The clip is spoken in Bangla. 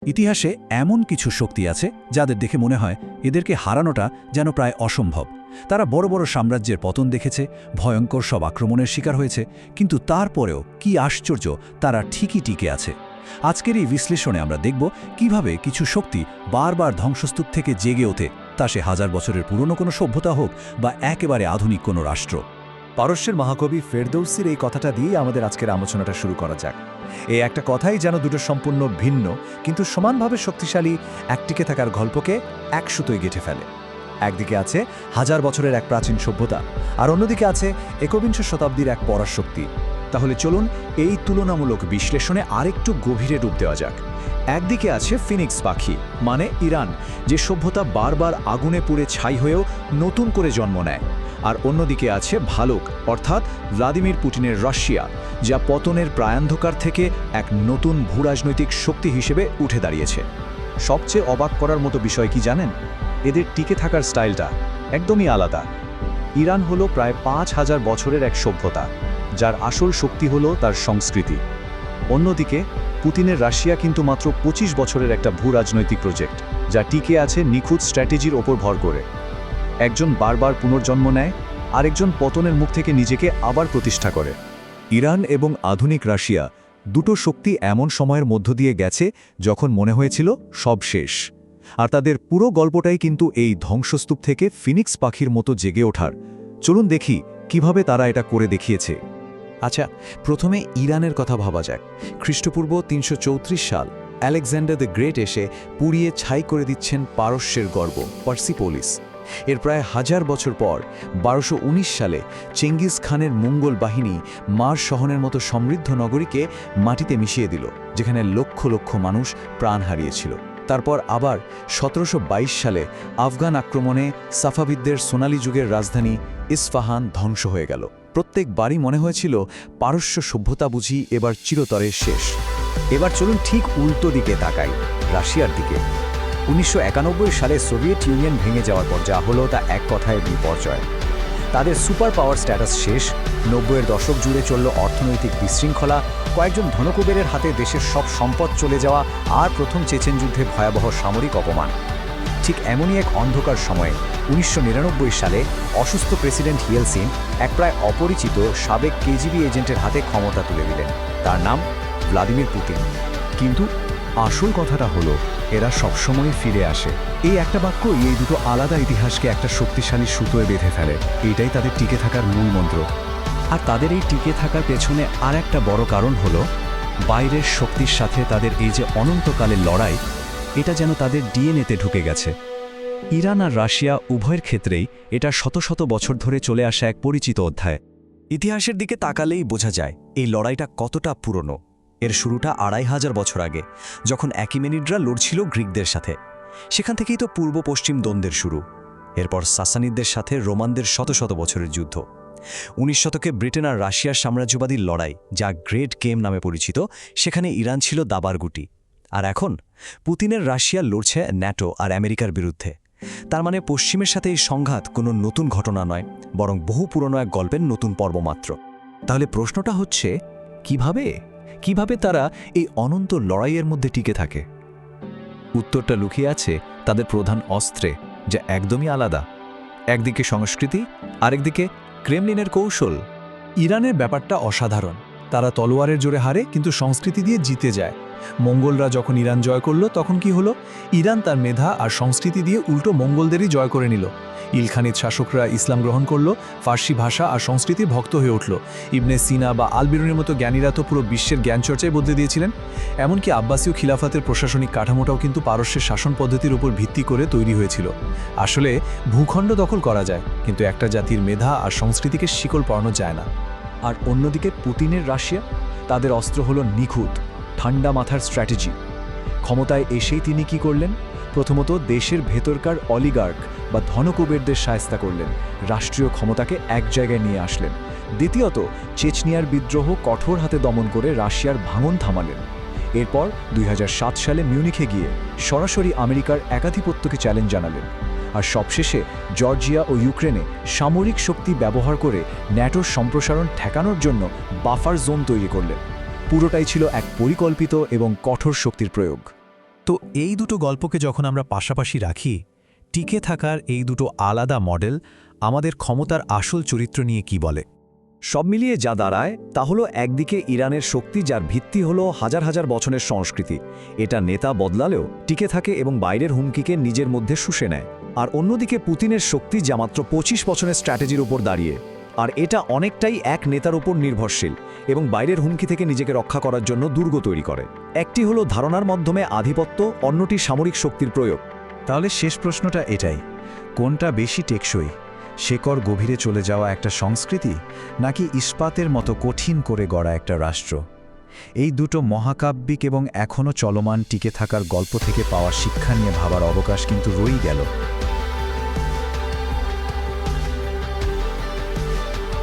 ইতিহাসে এমন কিছু শক্তি আছে যাদের দেখে মনে হয় এদেরকে হারানোটা যেন প্রায় অসম্ভব। তারা বড় বড় সাম্রাজ্যের পতন দেখেছে, ভয়ঙ্কর সব আক্রমণের শিকার হয়েছে, কিন্তু তারপরেও কি আশ্চর্য, তারা ঠিকই টিকে আছে। আজকের এই বিশ্লেষণে আমরা দেখব কিভাবে কিছু শক্তি বারবার ধ্বংসস্তূপ থেকে জেগে ওঠে, তা সে হাজার বছরের পুরনো কোনো সভ্যতা হোক বা একেবারে আধুনিক কোনো রাষ্ট্র। পারস্যের মহাকবি ফেরদৌসির এই কথাটা দিয়েই আমাদের আজকের আলোচনাটা শুরু করা যাক। এই একটা কথাই যেন দুটো সম্পূর্ণ ভিন্ন কিন্তু সমানভাবে শক্তিশালী এক টিকে থাকার গল্পকে এক সুতোয় গেঁথে ফেলে। একদিকে আছে হাজার বছরের এক প্রাচীন সভ্যতা, আর অন্যদিকে আছে একবিংশ শতাব্দীর এক পরাশক্তি। তাহলে চলুন এই তুলনামূলক বিশ্লেষণে আরেকটু গভীরে ডুব দেওয়া যাক। একদিকে আছে ফিনিক্স পাখি মানে ইরান, যে সভ্যতা বারবার আগুনে পুড়ে ছাই হয়েও নতুন করে জন্ম নেয়। আর অন্যদিকে আছে ভালুক অর্থাৎ ভ্লাদিমির পুতিনের রাশিয়া, যা পতনের প্রায়ান্ধকার থেকে এক নতুন ভূরাজনৈতিক শক্তি হিসেবে উঠে দাঁড়িয়েছে। সবচেয়ে অবাক করার মতো বিষয় কি জানেন? এদের টিকে থাকার স্টাইলটা একদমই আলাদা। ইরান হলো প্রায় ৫,০০০ বছরের এক সভ্যতা, যার আসল শক্তি হলো তার সংস্কৃতি। অন্যদিকে পুতিনের রাশিয়া কিন্তু মাত্র ২৫ বছরের একটা ভূরাজনৈতিক প্রজেক্ট, যা টিকে আছে নিখুঁত স্ট্র্যাটেজির ওপর ভর করে। একজন বারবার পুনর্জন্ম নেয়, আরেকজন পতনের মুখ থেকে নিজেকে আবার প্রতিষ্ঠা করে। ইরান এবং আধুনিক রাশিয়া দুটো শক্তি এমন সময়ের মধ্য দিয়ে গেছে যখন মনে হয়েছিল সব শেষ। আর তাদের পুরো গল্পটাই কিন্তু এই ধ্বংসস্তূপ থেকে ফিনিক্স পাখির মতো জেগে ওঠার। চলুন দেখি কিভাবে তারা এটা করে দেখিয়েছে। আচ্ছা, প্রথমে ইরানের কথা ভাবা যাক। খ্রিস্টপূর্ব ৩৩৪ সাল আলেকজান্ডার দ্য গ্রেট এসে পুড়িয়ে ছাই করে দিচ্ছেন পারস্যের গর্ব পার্সিপোলিস। এর প্রায় ১০০০ বছর পর ১২১৯ সালে চেঙ্গিস খানের মঙ্গল বাহিনী মার শহরের মতো সমৃদ্ধ নগরীকে মাটিতে মিশিয়ে দিল, যেখানে লক্ষ লক্ষ মানুষ প্রাণ হারিয়েছিল। তারপর আবার ১৭২২ সালে আফগান আক্রমণে সাফাভিদদের সোনালি যুগের রাজধানী ইস্পাহান ধ্বংস হয়ে গেল। প্রত্যেকবারই মনে হয়েছিল পারস্য সভ্যতা বুঝি এবার চিরতরে শেষ। এবার চলুন ঠিক উল্টো দিকে তাকাই, রাশিয়ার দিকে। ১৯৯১ সালে সোভিয়েত ইউনিয়ন ভেঙে যাওয়ার পর যা হলো তা এক কথায় বিপর্যয়। তাদের সুপার পাওয়ার স্ট্যাটাস শেষ, ৯০-এর দশক জুড়ে চলল অর্থনৈতিক বিশৃঙ্খলা, কয়েকজন ধনকুবেরের হাতে দেশের সব সম্পদ চলে যাওয়া, আর প্রথম চেচেন যুদ্ধে ভয়াবহ সামরিক অপমান। ঠিক এমনই এক অন্ধকার সময়ে ১৯৯৯ সালে অসুস্থ প্রেসিডেন্ট ইয়েলসিন এক প্রায় অপরিচিত সাবেক কেজিবি এজেন্টের হাতে ক্ষমতা তুলে দিলেন। তার নাম ভ্লাদিমির পুতিন। কিন্তু আসল কথাটা হলো, এরা সবসময় ফিরে আসে। এই একটা বাক্যই এই দুটো আলাদা ইতিহাসকে একটা শক্তিশালী সুতোয় বেঁধে ফেলে। এইটাই তাদের টিকে থাকার মূল মন্ত্র। আর তাদের এই টিকে থাকার পেছনে আর একটা বড় কারণ হলো বাইরের শক্তির সাথে তাদের এই যে অনন্তকালের লড়াই, এটা যেন তাদের ডিএনএতে ঢুকে গেছে। ইরান আর রাশিয়া উভয়ের ক্ষেত্রেই এটা শত শত বছর ধরে চলে আসা এক পরিচিত অধ্যায়। ইতিহাসের দিকে তাকালেই বোঝা যায় এই লড়াইটা কতটা পুরনো। এর শুরুটা ২৫০০ বছর আগে, যখন অ্যাকিমেনিডরা লড়ছিল গ্রিকদের সাথে। সেখান থেকেই তো পূর্ব পশ্চিম দ্বন্দ্বের শুরু। এরপর সাসানিদদের সাথে রোমানদের শত শত বছরের যুদ্ধ। ১৯ শতকে ব্রিটেন আর রাশিয়ার সাম্রাজ্যবাদীর লড়াই, যা গ্রেট গেম নামে পরিচিত, সেখানে ইরান ছিল দাবার গুটি। আর এখন পুতিনের রাশিয়া লড়ছে ন্যাটো আর আমেরিকার বিরুদ্ধে। তার মানে পশ্চিমের সাথে এই সংঘাত কোনো নতুন ঘটনা নয়, বরং বহু পুরনো এক গল্পের নতুন পর্ব মাত্র। তাহলে প্রশ্নটা হচ্ছে, কিভাবে তারা এই অনন্ত লড়াইয়ের মধ্যে টিকে থাকে? উত্তরটা লুকিয়ে আছে তাদের প্রধান অস্ত্রে, যা একদমই আলাদা। একদিকে সংস্কৃতি, আরেকদিকে ক্রেমলিনের কৌশল। ইরানের ব্যাপারটা অসাধারণ। তারা তলোয়ারের জোরে হারে, কিন্তু সংস্কৃতি দিয়ে জিতে যায়। মঙ্গলরা যখন ইরান জয় করল, তখন কি হলো? ইরান তার মেধা আর সংস্কৃতি দিয়ে উল্টো মঙ্গলদেরই জয় করে নিল। ইলখানিদ শাসকরা ইসলাম গ্রহণ করল, ফার্সি ভাষা আর সংস্কৃতির ভক্ত হয়ে উঠল। ইবনে সিনা বা আল বিরুনির মতো জ্ঞানীরা তো পুরো বিশ্বের জ্ঞানচর্চায় বদলে দিয়েছিলেন। এমনকি আব্বাসীয় খিলাফাতের প্রশাসনিক কাঠামোটাও কিন্তু পারস্যের শাসন পদ্ধতির উপর ভিত্তি করে তৈরি হয়েছিল। আসলে ভূখণ্ড দখল করা যায়, কিন্তু একটা জাতির মেধা আর সংস্কৃতিকে শিকল পরানো যায় না। আর অন্যদিকে পুতিনের রাশিয়া, তাদের অস্ত্র হলো নিখুঁত ঠান্ডা মাথার স্ট্র্যাটেজি। ক্ষমতায় এসেই তিনি কি করলেন? প্রথমত দেশের ভেতরকার অলিগার্ক বা ধনকুবেরদের শায়েস্তা করলেন, রাষ্ট্রীয় ক্ষমতাকে এক জায়গায় নিয়ে আসলেন। দ্বিতীয়ত চেচনিয়ার বিদ্রোহ কঠোর হাতে দমন করে রাশিয়ার ভাঙন থামালেন। এরপর ২০০৭ সালে মিউনিখে গিয়ে সরাসরি আমেরিকার একাধিপত্যকে চ্যালেঞ্জ জানালেন। আর সবশেষে জর্জিয়া ও ইউক্রেনে সামরিক শক্তি ব্যবহার করে ন্যাটোর সম্প্রসারণ ঠেকানোর জন্য বাফার জোন তৈরি করলেন। পুরোটাই ছিল এক পরিকল্পিত এবং কঠোর শক্তির প্রয়োগ। তো এই দুটো গল্পকে যখন আমরা পাশাপাশি রাখি, টিকে থাকার এই দুটো আলাদা মডেল আমাদের ক্ষমতার আসল চরিত্র নিয়ে কি বলে? সব মিলিয়ে যা দাঁড়ায় তা হলো একদিকে ইরানের শক্তি, যার ভিত্তি হলো হাজার হাজার বছরের সংস্কৃতি, এটা নেতা বদলালেও টিকে থাকে এবং বাইরের হুমকিকে নিজের মধ্যে শুষে নেয়। আর অন্যদিকে পুতিনের শক্তি, যা মাত্র 25 বছরের স্ট্র্যাটেজির উপর দাঁড়িয়ে, আর এটা অনেকটাই এক নেতার উপর নির্ভরশীল এবং বাইরের হুমকি থেকে নিজেকে রক্ষা করার জন্য দুর্গ তৈরি করে। একটি হলো ধারণার মাধ্যমে আধিপত্য, অন্যটি সামরিক শক্তির প্রয়োগ। তাহলে শেষ প্রশ্নটা এটাই, কোনটা বেশি টেকসই, শেকড় গভীরে চলে যাওয়া একটা সংস্কৃতি নাকি ইস্পাতের মতো কঠিন করে গড়া একটা রাষ্ট্র? এই দুটো মহাকাব্যিক এবং এখনও চলমান টিকে থাকার গল্প থেকে পাওয়া শিক্ষা নিয়ে ভাবার অবকাশ কিন্তু রয়েই গেল।